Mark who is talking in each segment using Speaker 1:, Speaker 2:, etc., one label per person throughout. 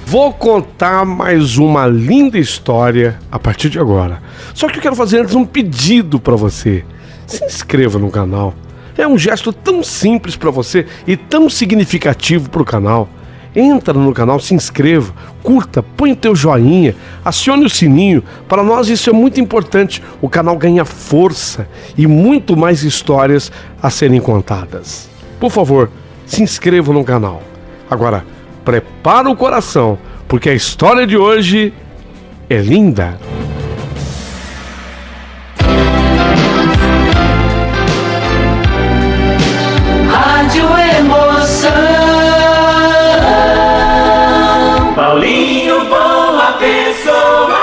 Speaker 1: Vou contar mais uma linda história a partir de agora. Só que eu quero fazer antes um pedido para você. Se inscreva no canal. É um gesto tão simples para você e tão significativo para o canal. Entra no canal, se inscreva, curta, põe o teu joinha, acione o sininho. Para nós isso é muito importante. O canal ganha força e muito mais histórias a serem contadas. Por favor, se inscreva no canal. Agora, prepara o coração, porque a história de hoje é linda.
Speaker 2: Rádio Emoção. Paulinho, boa pessoa.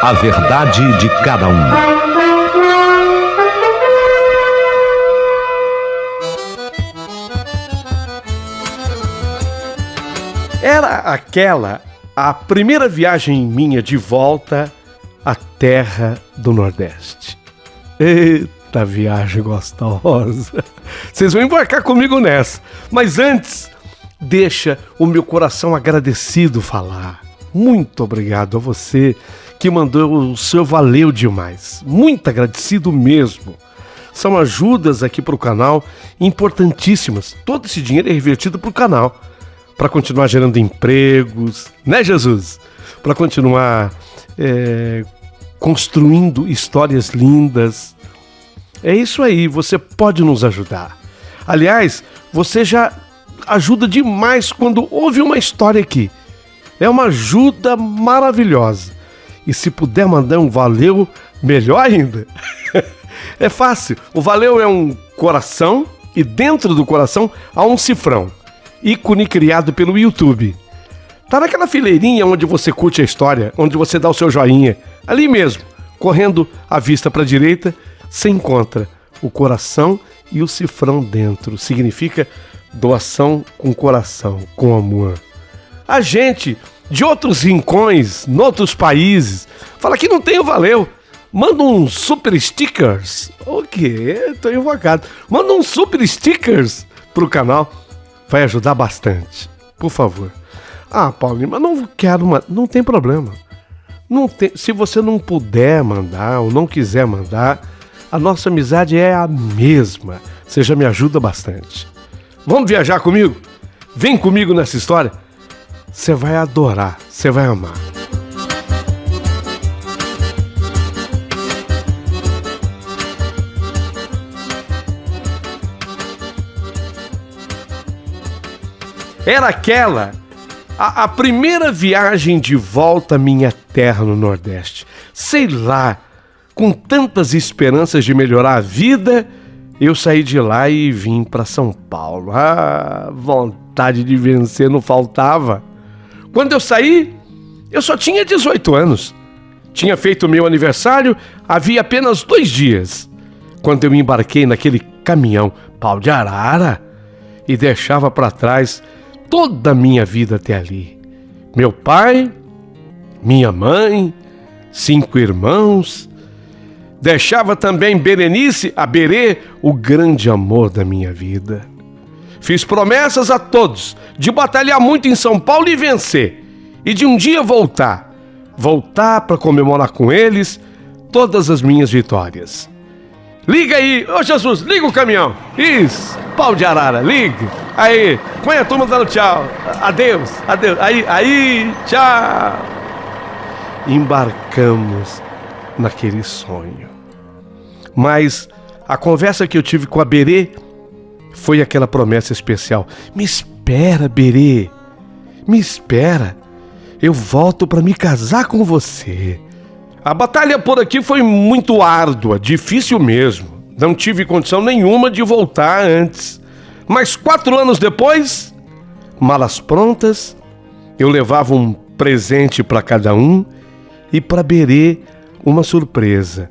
Speaker 3: A verdade de cada um.
Speaker 1: Era aquela a primeira viagem minha de volta à terra do Nordeste. Eita viagem gostosa! Vocês vão embarcar comigo nessa. Mas antes, deixa o meu coração agradecido falar. Muito obrigado a você que mandou o seu valeu demais. Muito agradecido mesmo. São ajudas aqui para o canal importantíssimas. Todo esse dinheiro é revertido para o canal. Para continuar gerando empregos, né, Jesus? Para continuar construindo histórias lindas. É isso aí, você pode nos ajudar. Aliás, você já ajuda demais quando ouve uma história aqui. É uma ajuda maravilhosa. E se puder mandar um valeu, melhor ainda. É fácil. O valeu é um coração e dentro do coração há um cifrão. Ícone criado pelo YouTube. Tá naquela fileirinha onde você curte a história, onde você dá o seu joinha. Ali mesmo, correndo a vista para a direita, você encontra o coração e o cifrão dentro. Significa doação com coração, com amor. A gente de outros rincões, noutros países, fala que não tem o valeu. Manda uns super stickers. O quê? Tô invocado. Manda uns super stickers pro canal. Vai ajudar bastante. Por favor. Ah, Paulinho, mas não quero... Não tem problema. Se você não puder mandar ou não quiser mandar, a nossa amizade é a mesma. Você já me ajuda bastante. Vamos viajar comigo? Vem comigo nessa história. Você vai adorar. Você vai amar. Era aquela a primeira viagem de volta à minha terra no Nordeste. Sei lá, com tantas esperanças de melhorar a vida, eu saí de lá e vim para São Paulo. Ah, vontade de vencer não faltava. Quando eu saí, eu só tinha 18 anos. Tinha feito o meu aniversário havia apenas 2 dias, quando eu embarquei naquele caminhão pau de arara e deixava para trás toda a minha vida até ali. Meu pai, minha mãe, 5 irmãos. Deixava também Berenice, a Berê, o grande amor da minha vida. Fiz promessas a todos de batalhar muito em São Paulo e vencer. E de um dia voltar para comemorar com eles todas as minhas vitórias. Liga aí, ô Jesus, liga o caminhão. Isso, pau de arara, liga. Aí, põe a turma dando tchau. Adeus. Aí, tchau. Embarcamos naquele sonho. Mas a conversa que eu tive com a Berê foi aquela promessa especial. Me espera, Berê. Me espera. Eu volto para me casar com você. A batalha por aqui foi muito árdua, difícil mesmo. Não tive condição nenhuma de voltar antes. Mas 4 anos depois, malas prontas, eu levava um presente para cada um e para Berê uma surpresa.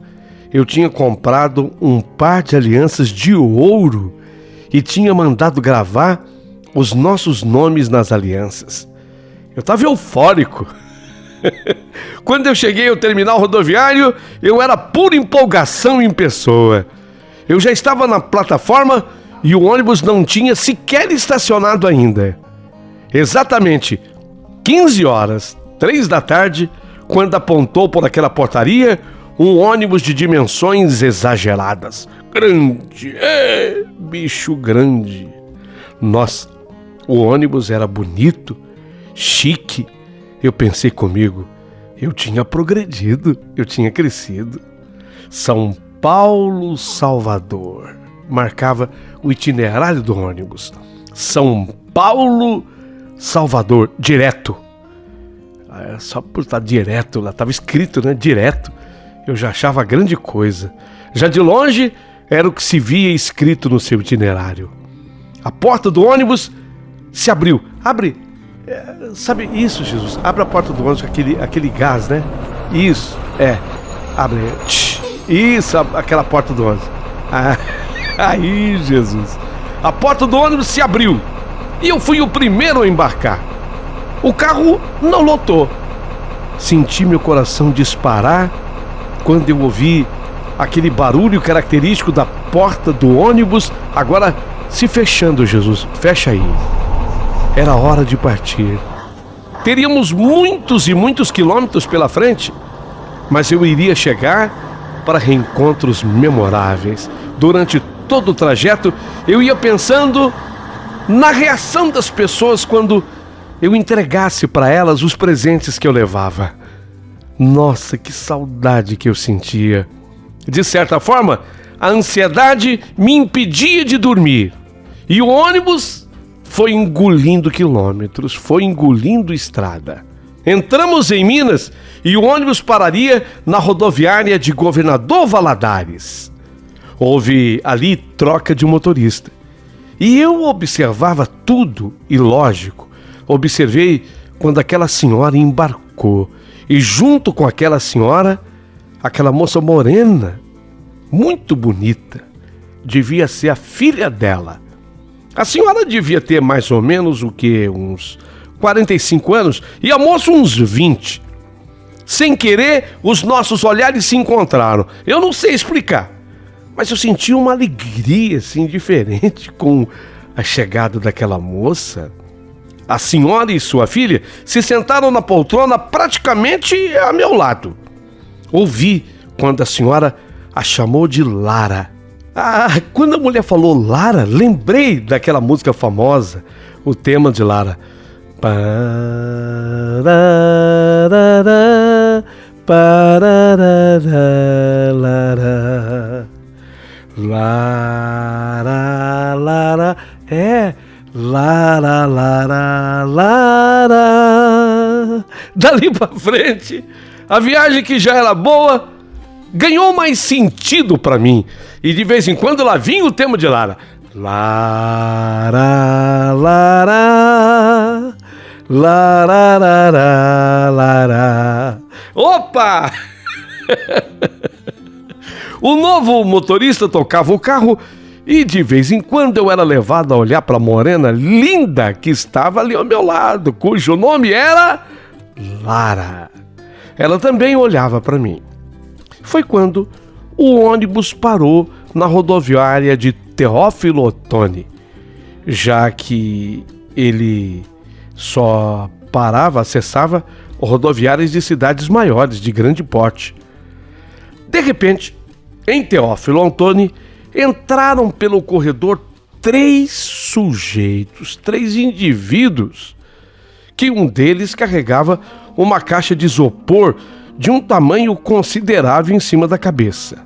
Speaker 1: Eu tinha comprado um par de alianças de ouro e tinha mandado gravar os nossos nomes nas alianças. Eu estava eufórico. Quando eu cheguei ao terminal rodoviário, eu era pura empolgação em pessoa. Eu já estava na plataforma e o ônibus não tinha sequer estacionado ainda. Exatamente 15 horas, 3 da tarde, quando apontou por aquela portaria um ônibus de dimensões exageradas. Grande, bicho grande. Nossa, o ônibus era bonito, chique. Eu pensei comigo, eu tinha progredido, eu tinha crescido. São Paulo, Salvador. Marcava o itinerário do ônibus. São Paulo, Salvador, direto. Só por estar direto, lá estava escrito, né? Direto. Eu já achava grande coisa. Já de longe, era o que se via escrito no seu itinerário. A porta do ônibus se abriu. Abre. Sabe isso, Jesus? Abre a porta do ônibus com aquele gás, né? Isso, abre. Isso, aquela porta do ônibus. Aí, Jesus. A porta do ônibus se abriu. E eu fui o primeiro a embarcar. O carro não lotou. Senti meu coração disparar quando eu ouvi aquele barulho característico da porta do ônibus agora se fechando, Jesus. Fecha aí. Era hora de partir. Teríamos muitos e muitos quilômetros pela frente, mas eu iria chegar para reencontros memoráveis. Durante todo o trajeto, eu ia pensando na reação das pessoas quando eu entregasse para elas os presentes que eu levava. Nossa, que saudade que eu sentia. De certa forma, a ansiedade me impedia de dormir. E o ônibus foi engolindo quilômetros, foi engolindo estrada. Entramos em Minas e o ônibus pararia na rodoviária de Governador Valadares. Houve ali troca de motorista. E eu observava tudo e, lógico, observei quando aquela senhora embarcou. E junto com aquela senhora, aquela moça morena, muito bonita, devia ser a filha dela. A senhora devia ter mais ou menos uns 45 anos e a moça uns 20. Sem querer, os nossos olhares se encontraram. Eu não sei explicar, mas eu senti uma alegria assim diferente com a chegada daquela moça. A senhora e sua filha se sentaram na poltrona praticamente a meu lado. Ouvi quando a senhora a chamou de Lara. Quando a mulher falou Lara, lembrei daquela música famosa, o tema de Lara. Lara, Lara, Lara, Lara, Lara. Dali pra frente, a viagem que já era boa ganhou mais sentido pra mim. E de vez em quando lá vinha o tema de Lara. Lara, Lara, Lara, Lara, Lara. Opa! O novo motorista tocava o carro e de vez em quando eu era levado a olhar para a morena linda que estava ali ao meu lado, cujo nome era Lara. Ela também olhava para mim. Foi quando o ônibus parou na rodoviária de Teófilo Otoni, já que ele só acessava rodoviárias de cidades maiores, de grande porte. De repente, em Teófilo Otoni, entraram pelo corredor 3 indivíduos, que um deles carregava uma caixa de isopor de um tamanho considerável em cima da cabeça.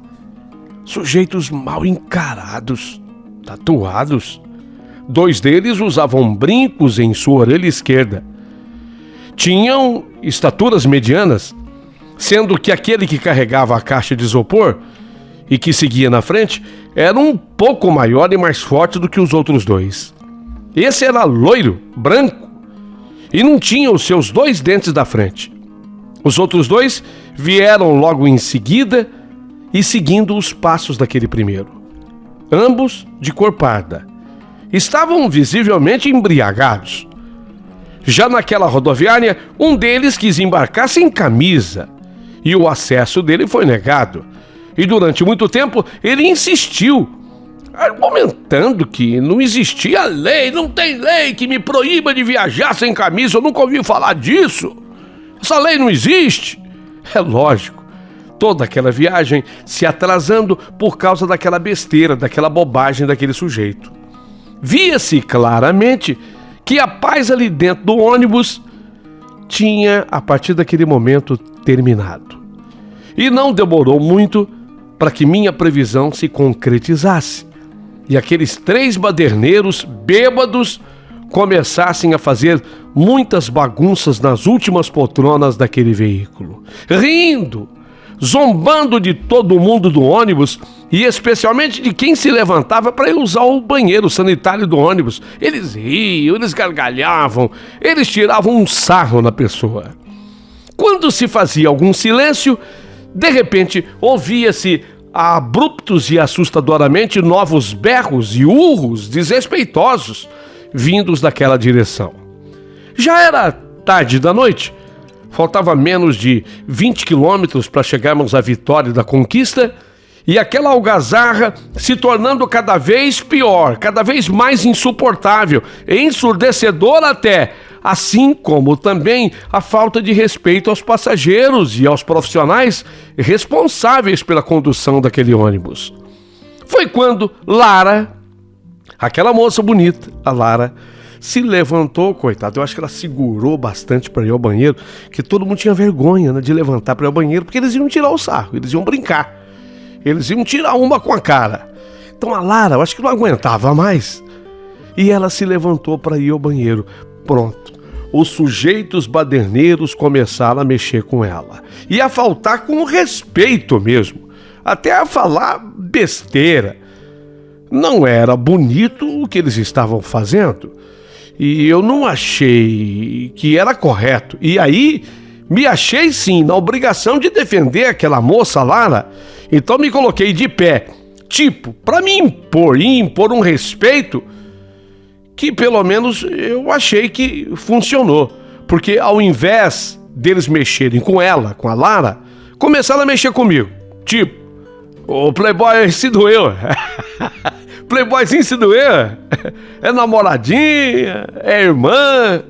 Speaker 1: Sujeitos mal encarados, tatuados. 2 deles usavam brincos em sua orelha esquerda. Tinham estaturas medianas, sendo que aquele que carregava a caixa de isopor e que seguia na frente era um pouco maior e mais forte do que os outros 2. Esse era loiro, branco, e não tinha os seus 2 dentes da frente. Os outros 2 vieram logo em seguida e seguindo os passos daquele primeiro. Ambos de cor parda. Estavam visivelmente embriagados. Já naquela rodoviária, um deles quis embarcar sem camisa e o acesso dele foi negado. E durante muito tempo ele insistiu. argumentando que não existia lei, não tem lei que me proíba de viajar sem camisa, eu nunca ouvi falar disso. Essa lei não existe. É lógico, toda aquela viagem se atrasando por causa daquela besteira, daquela bobagem daquele sujeito. Via-se claramente que a paz ali dentro do ônibus tinha, a partir daquele momento, terminado. E não demorou muito para que minha previsão se concretizasse e aqueles 3 baderneiros bêbados começassem a fazer muitas bagunças nas últimas poltronas daquele veículo, rindo, zombando de todo mundo do ônibus e especialmente de quem se levantava para ir usar o banheiro sanitário do ônibus. Eles riam, eles gargalhavam, eles tiravam um sarro na pessoa. Quando se fazia algum silêncio, de repente ouvia-se abruptos e assustadoramente novos berros e urros desrespeitosos vindos daquela direção. Já era tarde da noite, faltava menos de 20 quilômetros para chegarmos à Vitória da Conquista e aquela algazarra se tornando cada vez pior, cada vez mais insuportável, ensurdecedora até, assim como também a falta de respeito aos passageiros e aos profissionais responsáveis pela condução daquele ônibus. Foi quando Lara, aquela moça bonita, a Lara, se levantou, coitada, eu acho que ela segurou bastante para ir ao banheiro, que todo mundo tinha vergonha, né, de levantar para ir ao banheiro, porque eles iam tirar o sarro, eles iam brincar, eles iam tirar uma com a cara. Então a Lara, eu acho que não aguentava mais, e ela se levantou para ir ao banheiro. Pronto. Os sujeitos baderneiros começaram a mexer com ela. E a faltar com respeito mesmo. Até a falar besteira. Não era bonito o que eles estavam fazendo. E eu não achei que era correto. E aí, me achei sim na obrigação de defender aquela moça Lara. Então me coloquei de pé. Tipo, para me impor um respeito que pelo menos eu achei que funcionou. Porque ao invés deles mexerem com ela, com a Lara, começaram a mexer comigo. Tipo, o Playboy se doeu. Playboyzinho se doeu. É namoradinha, é irmã.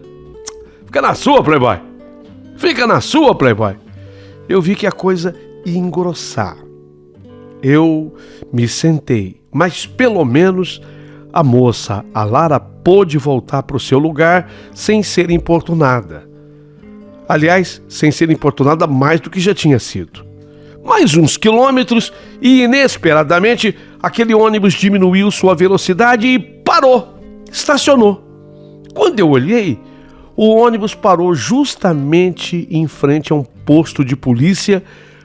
Speaker 1: Fica na sua, Playboy. Fica na sua, Playboy. Eu vi que a coisa ia engrossar. Eu me sentei, mas pelo menos a moça, a Lara, pôde voltar para o seu lugar sem ser importunada. Aliás, sem ser importunada mais do que já tinha sido. Mais uns quilômetros e, inesperadamente, aquele ônibus diminuiu sua velocidade e parou, estacionou. Quando eu olhei, o ônibus parou justamente em frente a um posto de polícia,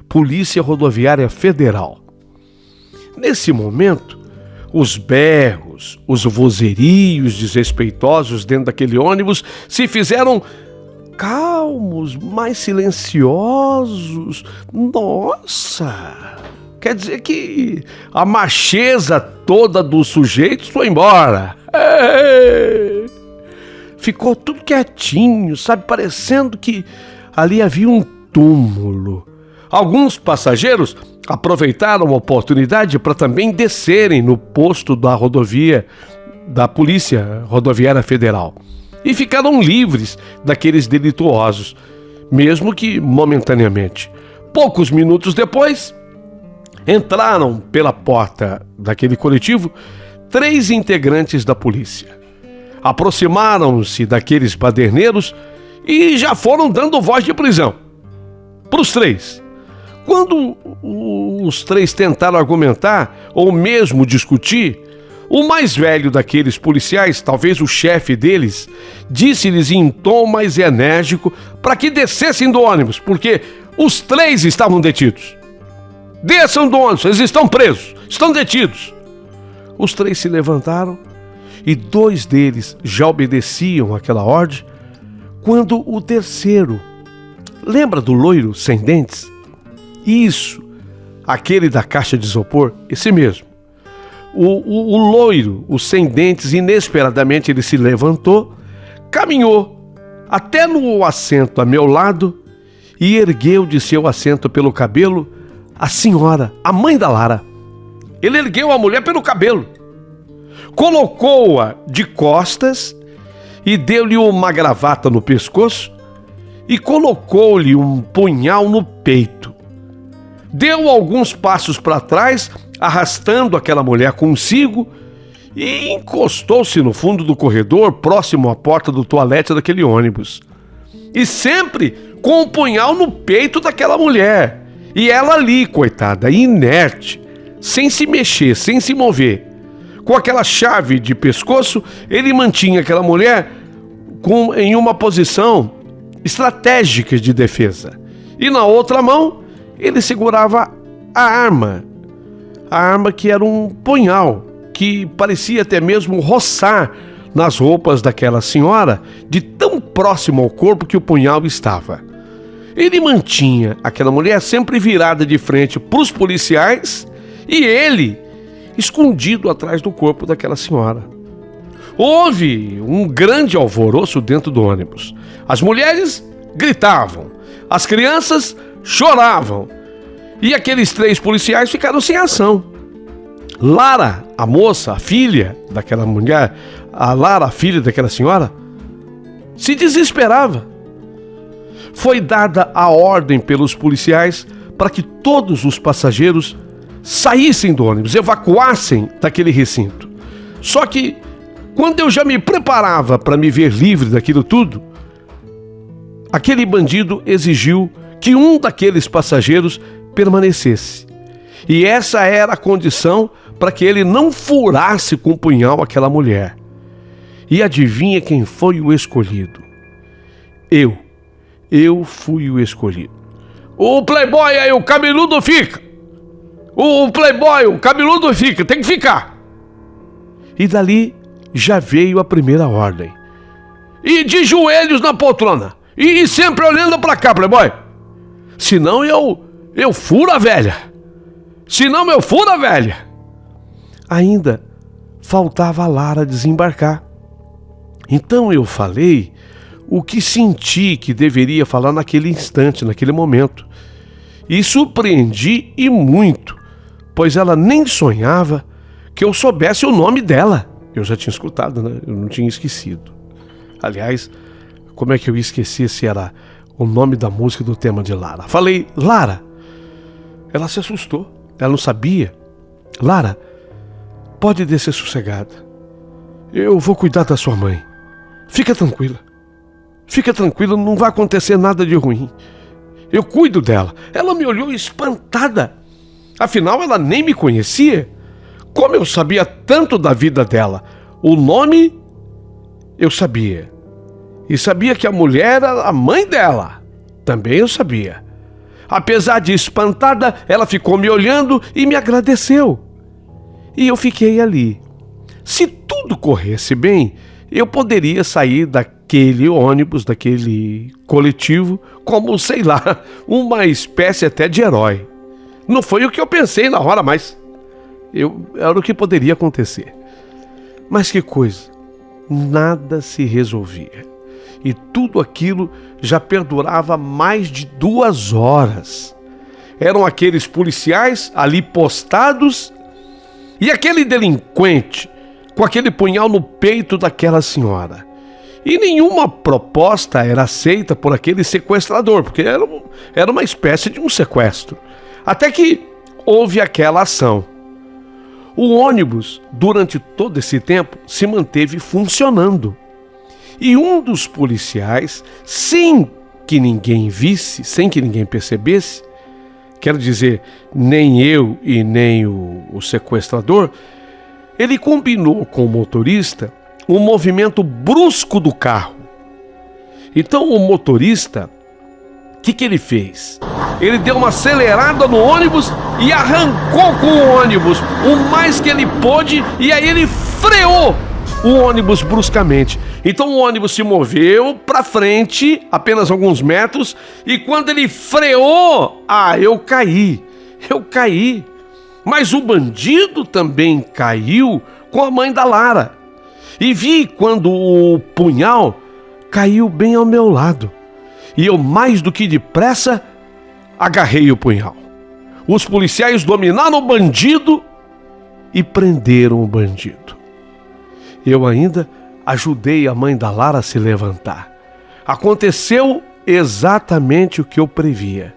Speaker 1: Polícia Rodoviária Federal. Nesse momento, os berros, os vozerios desrespeitosos dentro daquele ônibus se fizeram calmos, mais silenciosos. Nossa! Quer dizer que a macheza toda dos sujeitos foi embora. Ficou tudo quietinho, sabe? Parecendo que ali havia um túmulo. Alguns passageiros aproveitaram a oportunidade para também descerem no posto da rodovia da Polícia Rodoviária Federal e ficaram livres daqueles delituosos, mesmo que momentaneamente. Poucos minutos depois, entraram pela porta daquele coletivo 3 integrantes da polícia. Aproximaram-se daqueles baderneiros e já foram dando voz de prisão para os 3. Quando os 3 tentaram argumentar ou mesmo discutir, o mais velho daqueles policiais, talvez o chefe deles, disse-lhes em tom mais enérgico para que descessem do ônibus, porque os 3 estavam detidos. Desçam do ônibus, eles estão presos, estão detidos. Os 3 se levantaram e 2 deles já obedeciam àquela ordem, quando o terceiro, lembra do loiro sem dentes? Isso, aquele da caixa de isopor, esse mesmo. O loiro, o sem dentes, inesperadamente ele se levantou, caminhou até no assento a meu lado e ergueu de seu assento pelo cabelo a senhora, a mãe da Lara. Ele ergueu a mulher pelo cabelo. colocou-a de costas e deu-lhe uma gravata no pescoço e colocou-lhe um punhal no peito. Deu alguns passos para trás, arrastando aquela mulher consigo, e encostou-se no fundo do corredor, próximo à porta do toalete daquele ônibus. E sempre com o punhal no peito daquela mulher. E ela ali, coitada, inerte, sem se mexer, sem se mover. Com aquela chave de pescoço, ele mantinha aquela mulher em uma posição estratégica de defesa. E na outra mão, ele segurava a arma que era um punhal, que parecia até mesmo roçar nas roupas daquela senhora, de tão próximo ao corpo que o punhal estava. Ele mantinha aquela mulher sempre virada de frente para os policiais e ele escondido atrás do corpo daquela senhora. Houve um grande alvoroço dentro do ônibus. As mulheres gritavam, as crianças choravam e aqueles 3 policiais ficaram sem ação. Lara, a moça, a filha daquela mulher, a Lara, a filha daquela senhora, se desesperava. Foi dada a ordem pelos policiais para que todos os passageiros saíssem do ônibus, evacuassem daquele recinto. Só que, quando eu já me preparava para me ver livre daquilo tudo, aquele bandido exigiu que um daqueles passageiros permanecesse. E essa era a condição para que ele não furasse com o punhal aquela mulher. E adivinha quem foi o escolhido? Eu fui o escolhido. O playboy aí, o cabeludo fica. O playboy, o cabeludo fica, tem que ficar. E dali já veio a primeira ordem. E de joelhos na poltrona. E sempre olhando pra cá, playboy. Senão eu furo a velha. Senão eu furo a velha. Ainda faltava a Lara desembarcar. Então eu falei o que senti que deveria falar naquele instante, naquele momento. E surpreendi e muito, pois ela nem sonhava que eu soubesse o nome dela. Eu já tinha escutado, né? Eu não tinha esquecido. Aliás, como é que eu ia esquecer se era o nome da música do tema de Lara? Falei, Lara. Ela se assustou. Ela não sabia. Lara, pode descer sossegada. Eu vou cuidar da sua mãe. Fica tranquila. Fica tranquila, não vai acontecer nada de ruim. Eu cuido dela. Ela me olhou espantada. Afinal, ela nem me conhecia. Como eu sabia tanto da vida dela? O nome, eu sabia. E sabia que a mulher era a mãe dela. Também eu sabia. Apesar de espantada, ela ficou me olhando e me agradeceu. E eu fiquei ali. Se tudo corresse bem, eu poderia sair daquele ônibus, daquele coletivo, como, sei lá, uma espécie até de herói. Não foi o que eu pensei na hora, mas era o que poderia acontecer. Mas que coisa, nada se resolvia. E tudo aquilo já perdurava mais de 2 horas. Eram aqueles policiais ali postados e aquele delinquente com aquele punhal no peito daquela senhora. E nenhuma proposta era aceita por aquele sequestrador, porque era uma espécie de um sequestro. Até que houve aquela ação. O ônibus, durante todo esse tempo, se manteve funcionando. E um dos policiais, sem que ninguém visse, sem que ninguém percebesse, quero dizer, nem eu e nem o sequestrador, ele combinou com o motorista um movimento brusco do carro. Então o motorista, o que ele fez? Ele deu uma acelerada no ônibus e arrancou com o ônibus o mais que ele pôde, e aí ele freou o ônibus bruscamente. Então o ônibus se moveu para frente apenas alguns metros, e quando ele freou, eu caí. Mas o bandido também caiu com a mãe da Lara. E vi quando o punhal caiu bem ao meu lado. E eu, mais do que depressa, agarrei o punhal. Os policiais dominaram o bandido e prenderam o bandido. Eu ainda ajudei a mãe da Lara a se levantar. Aconteceu exatamente o que eu previa.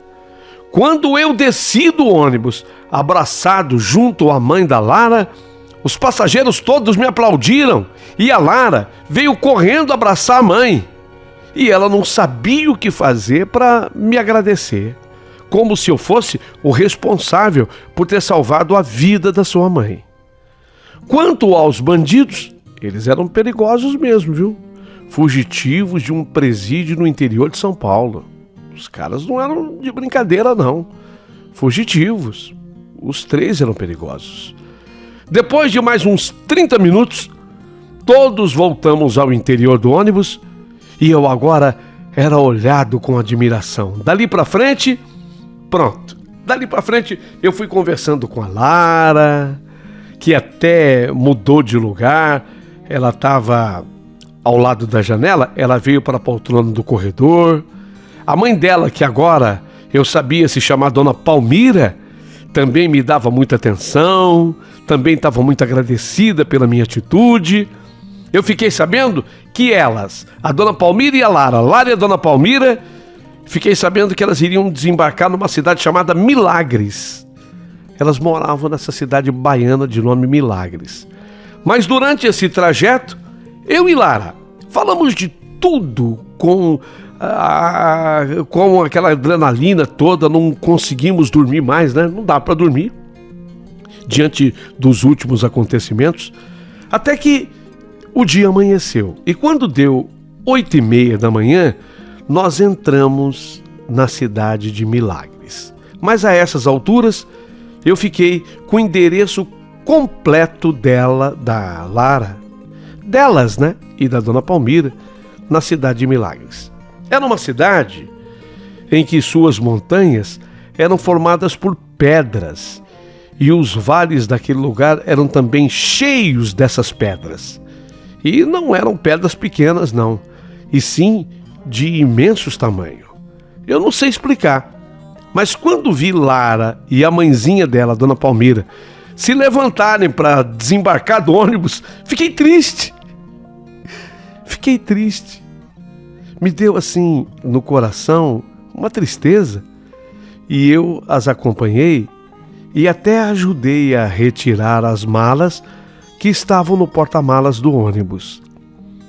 Speaker 1: Quando eu desci do ônibus, abraçado junto à mãe da Lara, os passageiros todos me aplaudiram e a Lara veio correndo abraçar a mãe. E ela não sabia o que fazer para me agradecer, como se eu fosse o responsável por ter salvado a vida da sua mãe. Quanto aos bandidos, eles eram perigosos mesmo, viu? Fugitivos de um presídio no interior de São Paulo. Os caras não eram de brincadeira, não. Fugitivos. Os 3 eram perigosos. Depois de mais uns 30 minutos, todos voltamos ao interior do ônibus e eu agora era olhado com admiração. Dali pra frente, pronto. Dali pra frente eu fui conversando com a Lara, que até mudou de lugar. Ela estava ao lado da janela, ela veio para a poltrona do corredor. A mãe dela, que agora eu sabia se chamar Dona Palmira, também me dava muita atenção, também estava muito agradecida pela minha atitude. Eu fiquei sabendo que elas, a Dona Palmira e a Lara e a Dona Palmira, fiquei sabendo que elas iriam desembarcar numa cidade chamada Milagres. Elas moravam nessa cidade baiana de nome Milagres. Mas durante esse trajeto, eu e Lara falamos de tudo com aquela adrenalina toda, não conseguimos dormir mais, né? Não dá para dormir diante dos últimos acontecimentos, até que o dia amanheceu. E quando deu 8h30 da manhã, nós entramos na cidade de Milagres. Mas a essas alturas, eu fiquei com o endereço completo dela, da Lara, delas, né? E da Dona Palmira, na cidade de Milagres. Era uma cidade em que suas montanhas eram formadas por pedras e os vales daquele lugar eram também cheios dessas pedras. E não eram pedras pequenas, não, e sim de imensos tamanhos. Eu não sei explicar, mas quando vi Lara e a mãezinha dela, Dona Palmira, se levantarem para desembarcar do ônibus, fiquei triste. Fiquei triste. Me deu assim no coração uma tristeza e eu as acompanhei e até ajudei a retirar as malas que estavam no porta-malas do ônibus.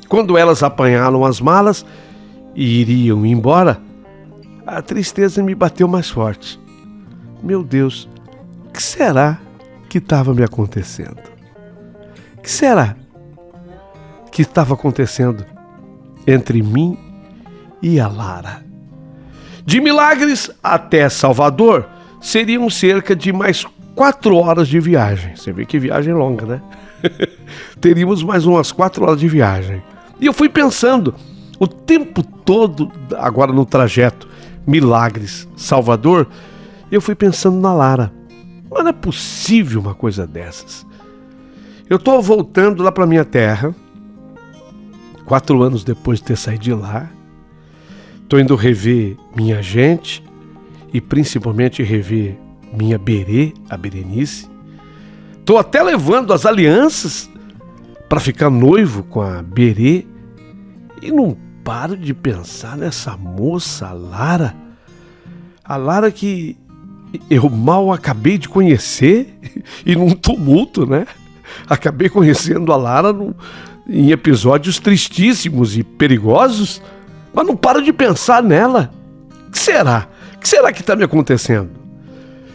Speaker 1: Quando elas apanharam as malas e iriam embora, a tristeza me bateu mais forte. Meu Deus, o que será que estava me acontecendo? O que será que estava acontecendo entre mim e a Lara? De Milagres até Salvador seriam cerca de mais 4 horas de viagem. Você vê que viagem longa, né? Teríamos mais umas 4 horas de viagem. E eu fui pensando o tempo todo, agora no trajeto Milagres, Salvador, eu fui pensando na Lara. Mas não é possível uma coisa dessas. Eu estou voltando lá para minha terra, 4 anos depois de ter saído de lá. Estou indo rever minha gente e principalmente rever minha Berê, a Berenice. Estou até levando as alianças para ficar noivo com a Berê e não paro de pensar nessa moça, a Lara. A Lara que eu mal acabei de conhecer e num tumulto, né? Acabei conhecendo a Lara em episódios tristíssimos e perigosos, mas não paro de pensar nela. O que será? O que será que está me acontecendo?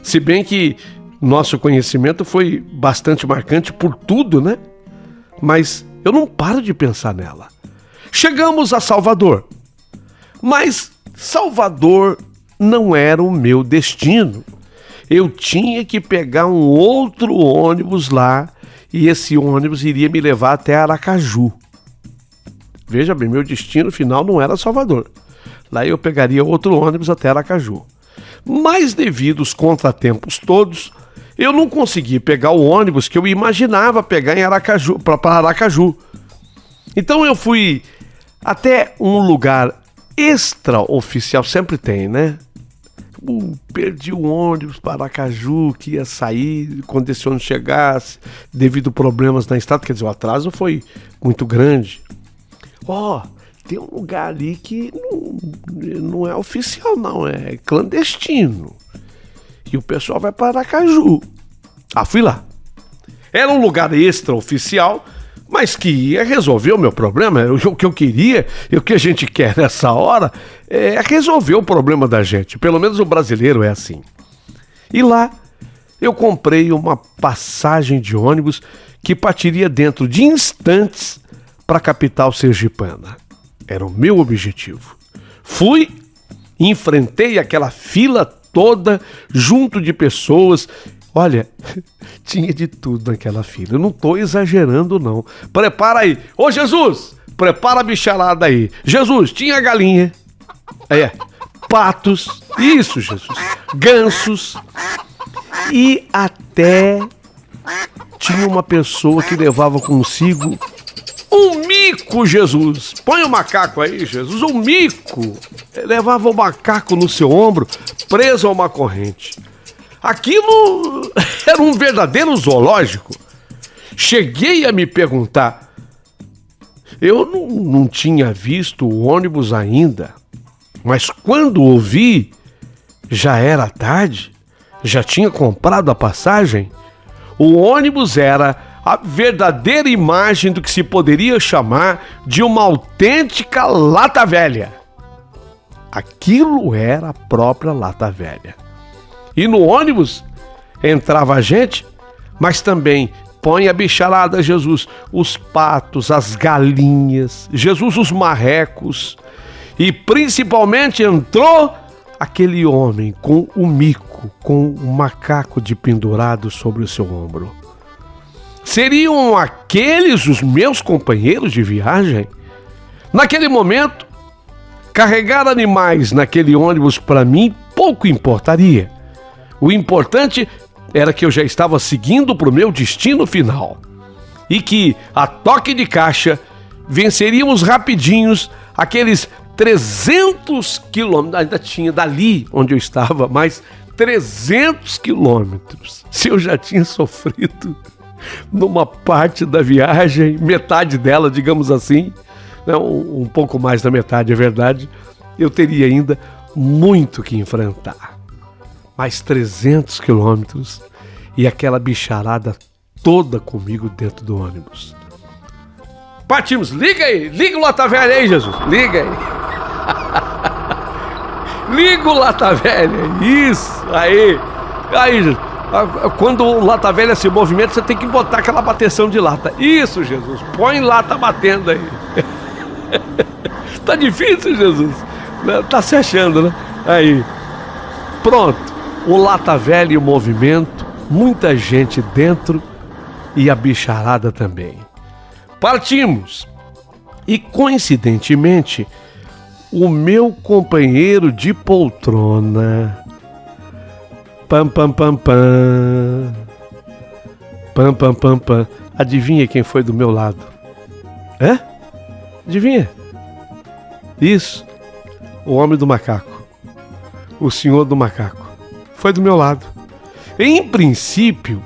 Speaker 1: Se bem que nosso conhecimento foi bastante marcante por tudo, né? Mas eu não paro de pensar nela. Chegamos a Salvador, mas Salvador não era o meu destino. Eu tinha que pegar um outro ônibus lá e esse ônibus iria me levar até Aracaju. Veja bem, meu destino final não era Salvador. Lá eu pegaria outro ônibus até Aracaju. Mas devido aos contratempos todos, eu não consegui pegar o ônibus que eu imaginava pegar em Aracaju, para Aracaju. Então eu fui até um lugar extraoficial, sempre tem, né? perdi o ônibus para Aracaju, que ia sair quando esse ônibus chegasse, devido a problemas na estrada. Quer dizer, o atraso foi muito grande. Tem um lugar ali que não é oficial, não, é clandestino. E o pessoal vai para Aracaju. Fui lá. Era um lugar extraoficial, mas que ia resolver o meu problema. O que eu queria, e o que a gente quer nessa hora, é resolver o problema da gente. Pelo menos o brasileiro é assim. E lá, eu comprei uma passagem de ônibus que partiria dentro de instantes para a capital sergipana. Era o meu objetivo. Fui, enfrentei aquela fila toda, junto de pessoas. Olha, tinha de tudo naquela fila. Eu não tô exagerando, não. Prepara aí. Ô, Jesus, prepara a bicharada aí. Jesus, tinha galinha. Patos. Isso, Jesus. Gansos. E até tinha uma pessoa que levava consigo um mico, Jesus. Põe o macaco aí, Jesus. Um mico. Levava o macaco no seu ombro, preso a uma corrente. Aquilo era um verdadeiro zoológico. Cheguei a me perguntar. Eu não tinha visto o ônibus ainda, mas quando o vi, já era tarde, já tinha comprado a passagem. O ônibus era a verdadeira imagem do que se poderia chamar de uma autêntica lata velha. Aquilo era a própria lata velha. E no ônibus entrava a gente, mas também põe a bicharada, Jesus, os patos, as galinhas, Jesus, os marrecos, e principalmente entrou aquele homem com o mico, com o macaco de pendurado sobre o seu ombro. Seriam aqueles os meus companheiros de viagem? Naquele momento, carregar animais naquele ônibus para mim pouco importaria. O importante era que eu já estava seguindo para o meu destino final e que, a toque de caixa, venceríamos rapidinhos aqueles 300 quilômetros. Ainda tinha dali onde eu estava mais 300 quilômetros. Se eu já tinha sofrido numa parte da viagem, metade dela, digamos assim, um pouco mais da metade, é verdade, eu teria ainda muito que enfrentar. Mais 300 quilômetros e aquela bicharada toda comigo dentro do ônibus. Partimos, liga aí, liga o lata velha aí, Jesus, liga aí. Liga o lata velha, isso, aí, Jesus. Quando o lata velha se movimenta, você tem que botar aquela bateção de lata. Isso, Jesus, põe lata batendo aí. Tá difícil, Jesus, tá se achando, né? Aí, pronto, o lata velha e o movimento, muita gente dentro e a bicharada também. Partimos e, coincidentemente, o meu companheiro de poltrona, pam, pam, pam, pam, pam, pam, pam, pam, adivinha quem foi do meu lado? Adivinha? Isso, o homem do macaco, o senhor do macaco, foi do meu lado. Em princípio,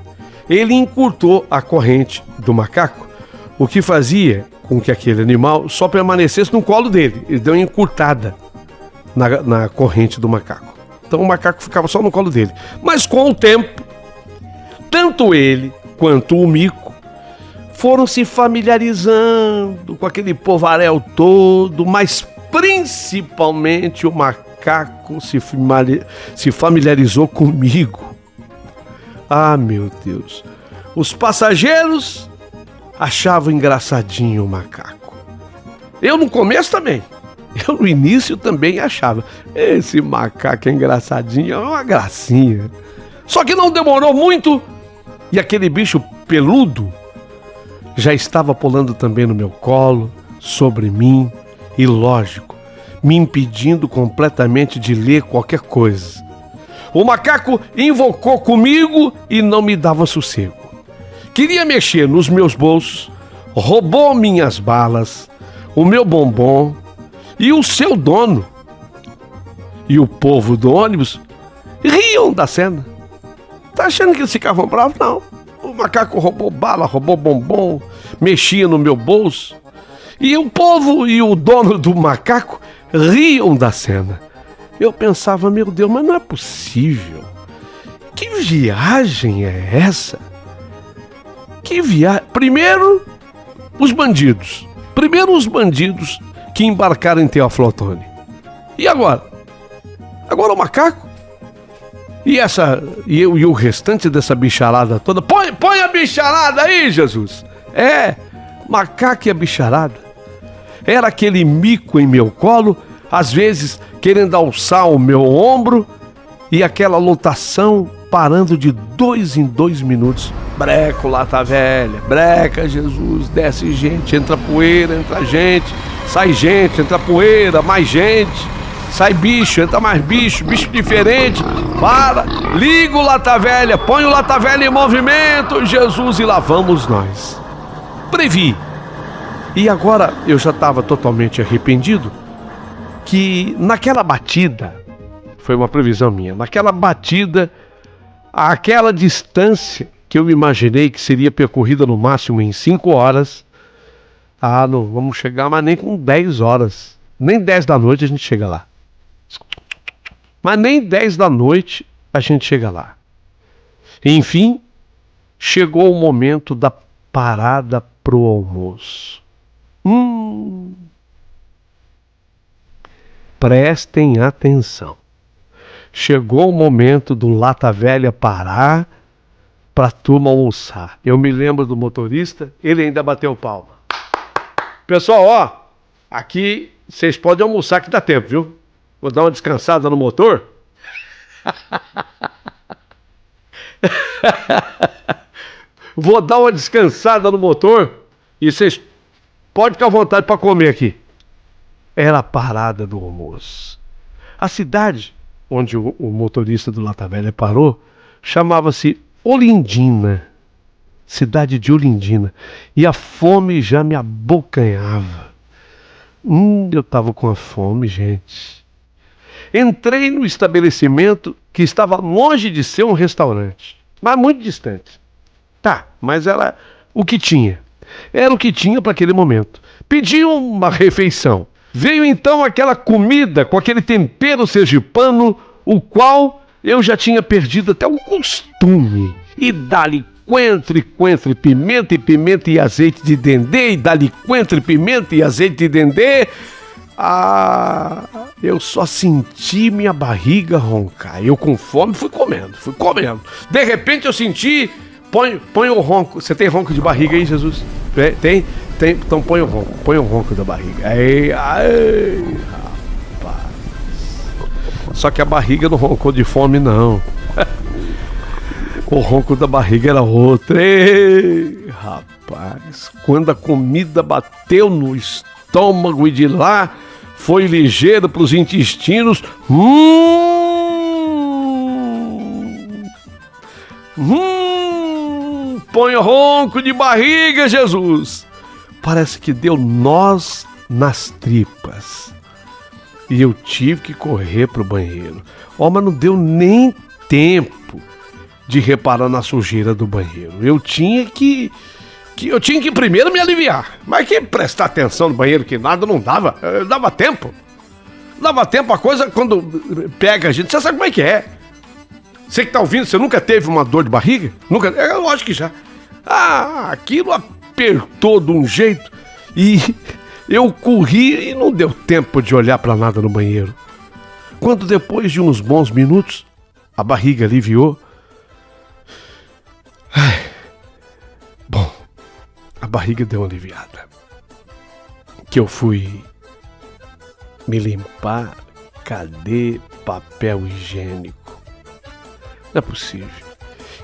Speaker 1: ele encurtou a corrente do macaco, o que fazia com que aquele animal só permanecesse no colo dele. Ele deu uma encurtada na corrente do macaco. Então o macaco ficava só no colo dele. Mas com o tempo, tanto ele quanto o mico foram se familiarizando com aquele povaréu todo, mas principalmente o macaco se familiarizou comigo. Ah, meu Deus. Os passageiros achavam engraçadinho o macaco. Eu no começo também. Eu no início também achava. Esse macaco é engraçadinho, é uma gracinha. Só que não demorou muito e aquele bicho peludo já estava pulando também no meu colo, sobre mim e, lógico, me impedindo completamente de ler qualquer coisa. O macaco invocou comigo e não me dava sossego. Queria mexer nos meus bolsos, roubou minhas balas, o meu bombom e o seu dono. E o povo do ônibus riam da cena. Tá achando que eles ficavam bravos? Não. O macaco roubou bala, roubou bombom, mexia no meu bolso. E o povo e o dono do macaco riam da cena. Eu pensava, meu Deus, mas não é possível. Que viagem é essa? Que viagem... Primeiro, os bandidos. Que embarcaram em Teófilo Otoni. E agora? Agora o macaco? E o restante dessa bicharada toda? Põe a bicharada aí, Jesus! Macaco e a bicharada. Era aquele mico em meu colo, às vezes querendo alçar o meu ombro, e aquela lotação parando de 2 em 2 minutos. Breco, Lata Velha, breca, Jesus, desce gente, entra poeira, entra gente, sai gente, entra poeira, mais gente, sai bicho, entra mais bicho, bicho diferente, para, liga o Lata Velha, põe o Lata Velha em movimento, Jesus, e lá vamos nós. Previ. E agora eu já estava totalmente arrependido que naquela batida, foi uma previsão minha, naquela batida, aquela distância que eu imaginei que seria percorrida no máximo em 5 horas, não vamos chegar mas nem com 10 horas, nem 10 da noite a gente chega lá. Mas nem 10 da noite a gente chega lá. Enfim, chegou o momento da parada pro almoço. Prestem atenção. Chegou o momento do Lata Velha parar para a turma almoçar. Eu me lembro do motorista, ele ainda bateu palma. Pessoal, aqui vocês podem almoçar que dá tempo, viu? Vou dar uma descansada no motor. Vou dar uma descansada no motor e vocês podem ficar à vontade para comer aqui. Era a parada do almoço. A cidade onde o motorista do Lata Velha parou chamava-se Olindina. Cidade de Olindina. E a fome já me abocanhava. Eu estava com a fome, gente. Entrei no estabelecimento que estava longe de ser um restaurante, mas muito distante. Mas era o que tinha. Era o que tinha para aquele momento. Pedi uma refeição. Veio então aquela comida com aquele tempero sergipano, o qual eu já tinha perdido até o costume. E dali coentro, pimenta e azeite de dendê, e dali coentro, pimenta e azeite de dendê. Eu só senti minha barriga roncar. Eu com fome fui comendo. De repente eu senti, põe o ronco. Você tem ronco de barriga aí, Jesus? Tem? Então põe o ronco da barriga. Aí, rapaz. Só que a barriga não roncou de fome, não. O ronco da barriga era outro. Ei, rapaz. Quando a comida bateu no estômago e de lá foi ligeiro para os intestinos. Põe o ronco de barriga, Jesus. Parece que deu nós nas tripas. E eu tive que correr pro banheiro. Mas não deu nem tempo de reparar na sujeira do banheiro. Eu tinha que primeiro me aliviar. Mas que prestar atenção no banheiro que nada não dava. Dava tempo. A coisa quando pega a gente. Você sabe como é que é. Você que tá ouvindo, você nunca teve uma dor de barriga? Nunca? Lógico que já. Aquilo apertou de um jeito e eu corri e não deu tempo de olhar para nada no banheiro. Quando depois de uns bons minutos a barriga aliviou. Bom, a barriga deu uma aliviada. Que eu fui me limpar. Cadê papel higiênico? Não é possível.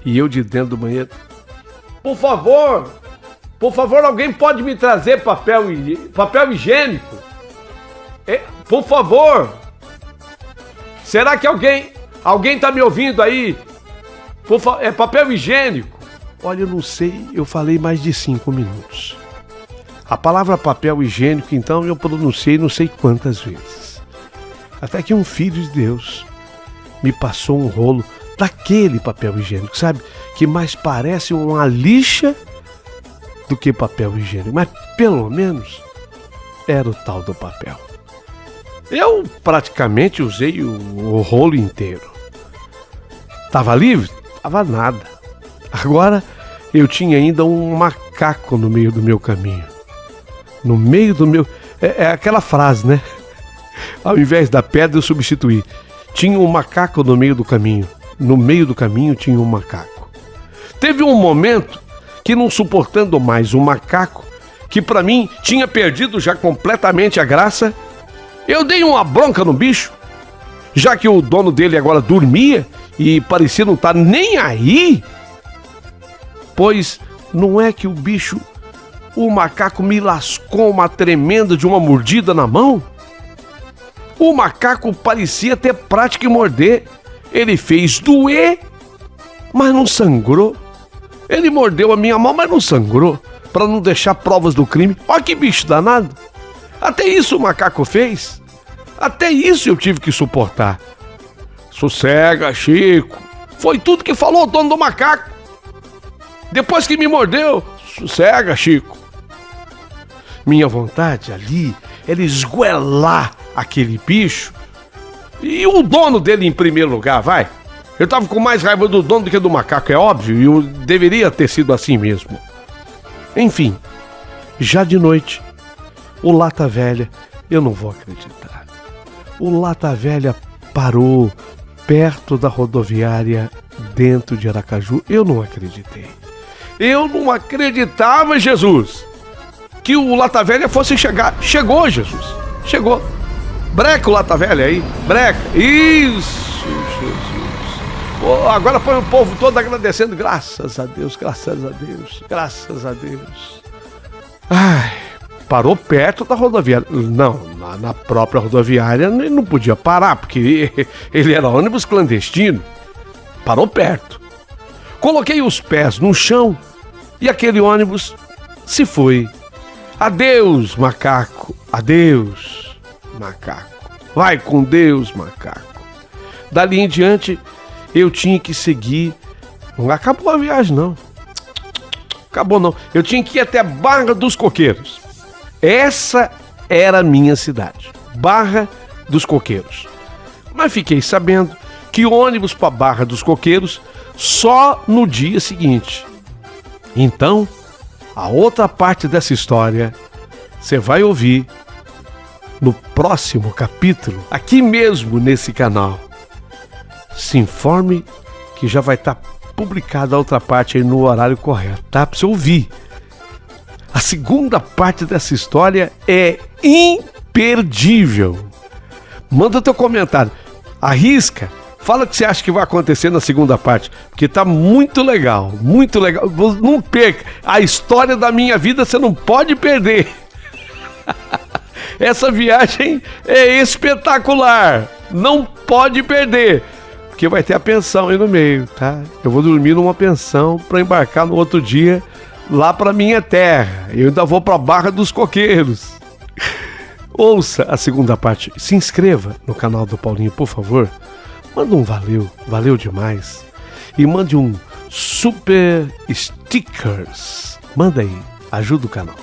Speaker 1: E eu de dentro do banheiro. Por favor, alguém pode me trazer papel higiênico? Por favor. Será que alguém tá me ouvindo aí? Papel higiênico. Olha, eu não sei, eu falei mais de 5 minutos. A palavra papel higiênico, então, eu pronunciei não sei quantas vezes. Até que um filho de Deus me passou um rolo daquele papel higiênico, sabe? Que mais parece uma lixa do que papel higiênico, mas pelo menos era o tal do papel. Eu praticamente usei o rolo inteiro. Tava livre? Tava nada. Agora eu tinha ainda um macaco no meio do meu caminho. No meio do meu... É aquela frase, né? Ao invés da pedra eu substituí. Tinha um macaco no meio do caminho. No meio do caminho tinha um macaco. Teve um momento que, não suportando mais o macaco, que pra mim tinha perdido já completamente a graça, eu dei uma bronca no bicho, já que o dono dele agora dormia e parecia não estar nem aí. Pois não é que o macaco me lascou uma tremenda de uma mordida na mão? O macaco parecia ter prática em morder. Ele fez doer, mas não sangrou. Ele mordeu a minha mão, mas não sangrou, para não deixar provas do crime. Olha que bicho danado. Até isso o macaco fez. Até isso eu tive que suportar. Sossega, Chico. Foi tudo que falou o dono do macaco. Depois que me mordeu, sossega, Chico. Minha vontade ali era esgoelar aquele bicho. E o dono dele em primeiro lugar, vai. Eu tava com mais raiva do dono do que do macaco, é óbvio, e eu deveria ter sido assim mesmo. Enfim, já de noite, o Lata Velha, eu não vou acreditar. O Lata Velha parou perto da rodoviária dentro de Aracaju. Eu não acreditei. Eu não acreditava, Jesus, que o Lata Velha fosse chegar. Chegou, Jesus. Chegou. Breca o Lata Velha aí. Breca. Isso, Jesus. Agora põe o povo todo agradecendo. Graças a Deus, graças a Deus, graças a Deus. Ai, parou perto da rodoviária. Não, na própria rodoviária ele não podia parar, porque ele era ônibus clandestino. Parou perto. Coloquei os pés no chão e aquele ônibus se foi. Adeus, macaco. Adeus, macaco. Vai com Deus, macaco. Dali em diante, eu tinha que seguir. Não acabou a viagem, não. Acabou, não. Eu tinha que ir até Barra dos Coqueiros. Essa era a minha cidade. Barra dos Coqueiros. Mas fiquei sabendo que o ônibus para Barra dos Coqueiros só no dia seguinte. Então, a outra parte dessa história você vai ouvir no próximo capítulo, aqui mesmo nesse canal. Se informe que já vai estar publicada a outra parte aí no horário correto, tá? Pra você ouvir. A segunda parte dessa história é imperdível. Manda teu comentário. Arrisca. Fala o que você acha que vai acontecer na segunda parte, porque tá muito legal, muito legal. Não perca. A história da minha vida você não pode perder. Essa viagem é espetacular. Não pode perder. Porque vai ter a pensão aí no meio, tá? Eu vou dormir numa pensão para embarcar no outro dia lá para minha terra. Eu ainda vou para Barra dos Coqueiros. Ouça a segunda parte. Se inscreva no canal do Paulinho, por favor. Manda um valeu demais. E mande um super stickers. Manda aí, ajuda o canal.